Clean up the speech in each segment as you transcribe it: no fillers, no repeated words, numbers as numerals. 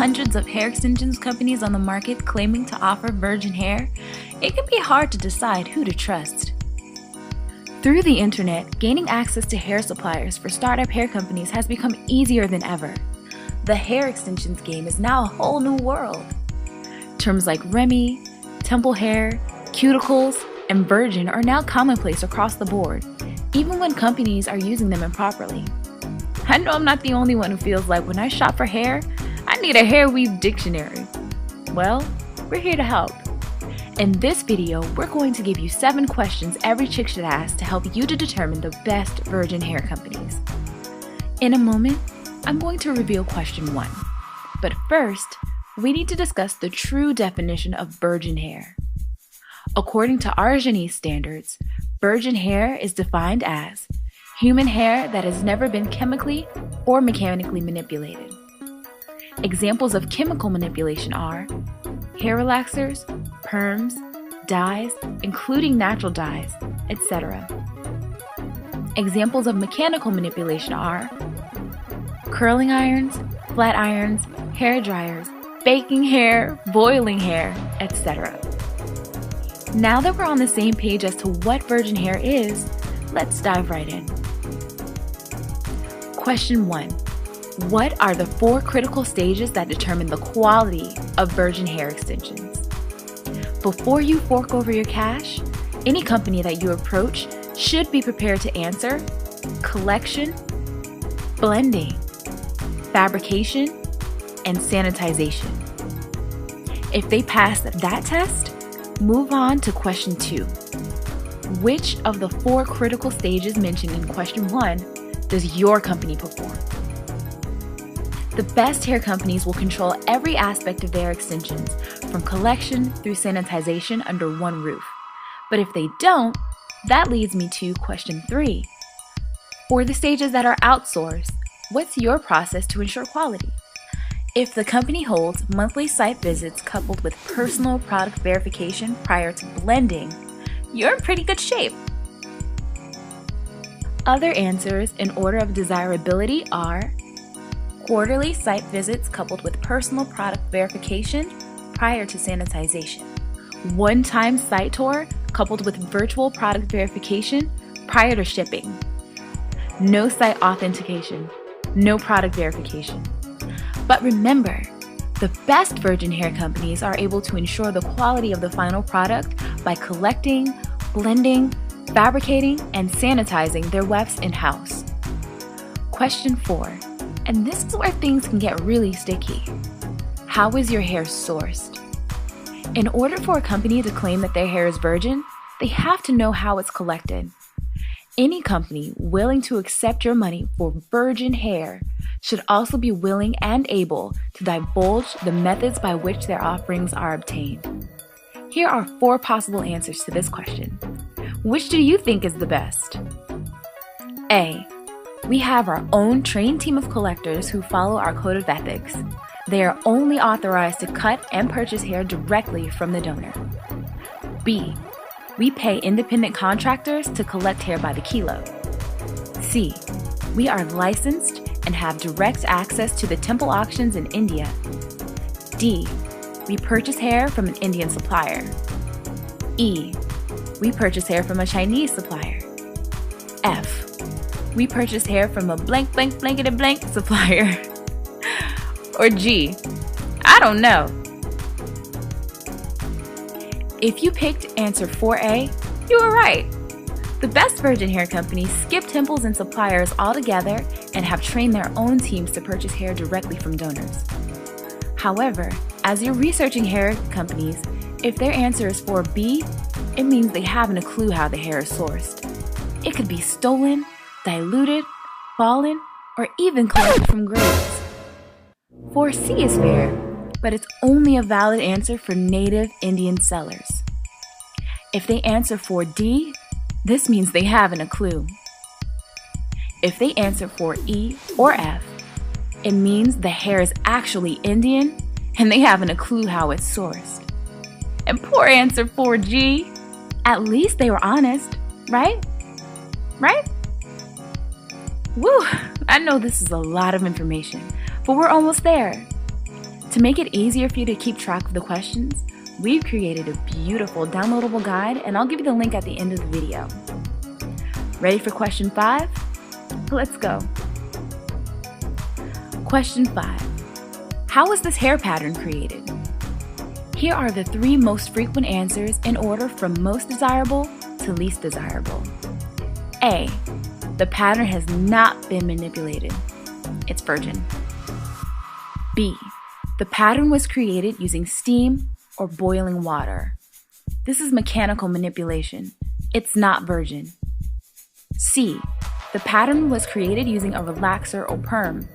hundreds of hair extensions companies on the market claiming to offer virgin hair, it can be hard to decide who to trust. Through the internet, gaining access to hair suppliers for startup hair companies has become easier than ever. The hair extensions game is now a whole new world. Terms like Remy, temple hair, cuticles, and virgin are now commonplace across the board, even when companies are using them improperly. I know I'm not the only one who feels like when I shop for hair, I need a hair weave dictionary. Well, we're here to help. In this video, we're going to give you 7 questions every chick should ask to help you to determine the best virgin hair companies. In a moment, I'm going to reveal question 1. But first, we need to discuss the true definition of virgin hair. According to Argentine standards, virgin hair is defined as human hair that has never been chemically or mechanically manipulated. Examples of chemical manipulation are hair relaxers, perms, dyes, including natural dyes, etc. Examples of mechanical manipulation are curling irons, flat irons, hair dryers, baking hair, boiling hair, etc. Now that we're on the same page as to what virgin hair is, let's dive right in. Question 1. What are the 4 critical stages that determine the quality of virgin hair extensions? Before you fork over your cash, any company that you approach should be prepared to answer collection, blending, fabrication, and sanitization. If they pass that test, move on to question 2. Which of the 4 critical stages mentioned in question 1 does your company perform? The best hair companies will control every aspect of their extensions, from collection through sanitization under one roof. But if they don't, that leads me to question 3. For the stages that are outsourced, what's your process to ensure quality? If the company holds monthly site visits coupled with personal product verification prior to blending, you're in pretty good shape. Other answers in order of desirability are quarterly site visits coupled with personal product verification prior to sanitization, one-time site tour coupled with virtual product verification prior to shipping, no site authentication, no product verification. But remember, the best virgin hair companies are able to ensure the quality of the final product by collecting, blending, fabricating, and sanitizing their wefts in-house. Question 4, and this is where things can get really sticky. How is your hair sourced? In order for a company to claim that their hair is virgin, they have to know how it's collected. Any company willing to accept your money for virgin hair should also be willing and able to divulge the methods by which their offerings are obtained. Here are 4 possible answers to this question. Which do you think is the best? A. We have our own trained team of collectors who follow our code of ethics. They are only authorized to cut and purchase hair directly from the donor. B. We pay independent contractors to collect hair by the kilo. C. We are licensed and have direct access to the temple auctions in India. D. We purchase hair from an Indian supplier. E. We purchase hair from a Chinese supplier. F. We purchase hair from a blank blank blankety blank supplier. Or G. I don't know. If you picked answer 4A, you were right. The best virgin hair companies skip temples and suppliers altogether and have trained their own teams to purchase hair directly from donors. However, as you're researching hair companies, if their answer is 4B, it means they haven't a clue how the hair is sourced. It could be stolen, diluted, fallen, or even collected from graves. 4C is fair, but it's only a valid answer for native Indian sellers. If they answer 4D, this means they haven't a clue. If they answer 4E or F, it means the hair is actually Indian and they haven't a clue how it's sourced. And poor answer 4G, at least they were honest, right? Right? Woo, I know this is a lot of information, but we're almost there. To make it easier for you to keep track of the questions, we've created a beautiful downloadable guide, and I'll give you the link at the end of the video. Ready for question 5? Let's go. Question 5. How was this hair pattern created? Here are the 3 most frequent answers in order from most desirable to least desirable. A. The pattern has not been manipulated. It's virgin. B. The pattern was created using steam or boiling water. This is mechanical manipulation. It's not virgin. C. The pattern was created using a relaxer or perm.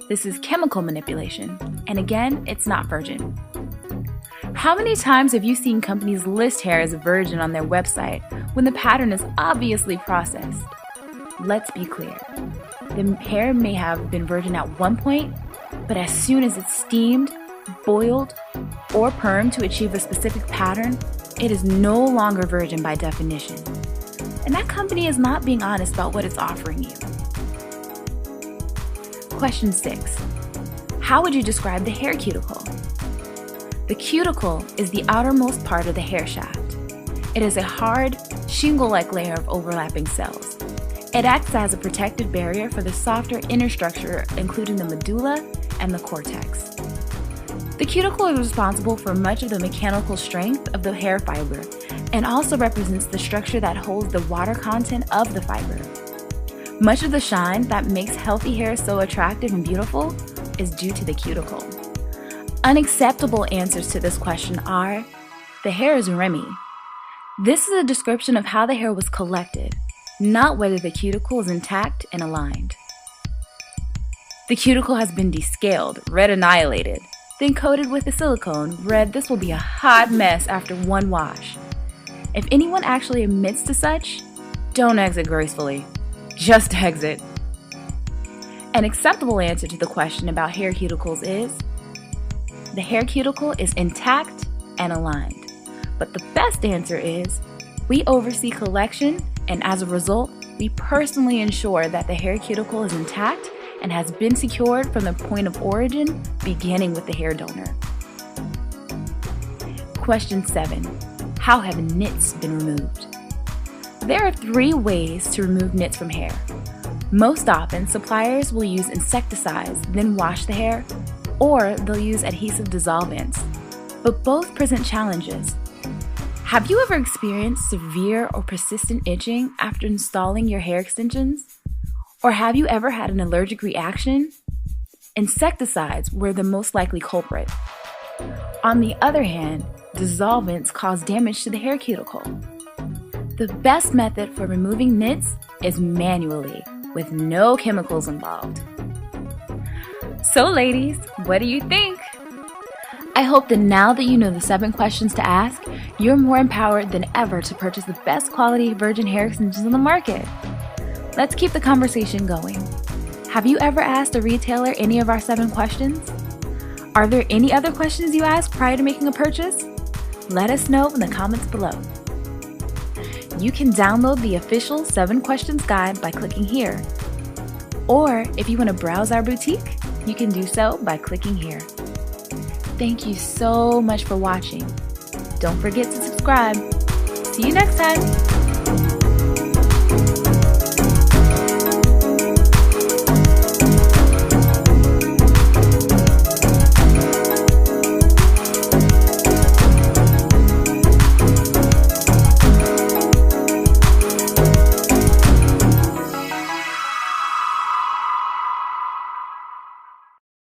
This is chemical manipulation, and again, it's not virgin. How many times have you seen companies list hair as virgin on their website when the pattern is obviously processed? Let's be clear. The hair may have been virgin at one point, but as soon as it's steamed, boiled, or permed to achieve a specific pattern, it is no longer virgin by definition. And that company is not being honest about what it's offering you. Question 6. How would you describe the hair cuticle? The cuticle is the outermost part of the hair shaft. It is a hard, shingle-like layer of overlapping cells. It acts as a protective barrier for the softer inner structure, including the medulla and the cortex. The cuticle is responsible for much of the mechanical strength of the hair fiber and also represents the structure that holds the water content of the fiber. Much of the shine that makes healthy hair so attractive and beautiful is due to the cuticle. Unacceptable answers to this question are: the hair is Remy. This is a description of how the hair was collected, not whether the cuticle is intact and aligned. The cuticle has been descaled, red annihilated, then coated with the silicone. Red, this will be a hot mess after one wash. If anyone actually admits to such, don't exit gracefully. Just exit. An acceptable answer to the question about hair cuticles is: the hair cuticle is intact and aligned. But the best answer is: we oversee collection, and as a result, we personally ensure that the hair cuticle is intact and has been secured from the point of origin, beginning with the hair donor. Question 7. How have nits been removed? There are 3 ways to remove nits from hair. Most often, suppliers will use insecticides, then wash the hair, or they'll use adhesive dissolvents. But both present challenges. Have you ever experienced severe or persistent itching after installing your hair extensions? Or have you ever had an allergic reaction? Insecticides were the most likely culprit. On the other hand, dissolvents cause damage to the hair cuticle. The best method for removing nits is manually, with no chemicals involved. So ladies, what do you think? I hope that now that you know the 7 questions to ask, you're more empowered than ever to purchase the best quality virgin hair extensions on the market. Let's keep the conversation going. Have you ever asked a retailer any of our 7 questions? Are there any other questions you asked prior to making a purchase? Let us know in the comments below. You can download the official 7 questions guide by clicking here. Or if you want to browse our boutique, you can do so by clicking here. Thank you so much for watching. Don't forget to subscribe. See you next time.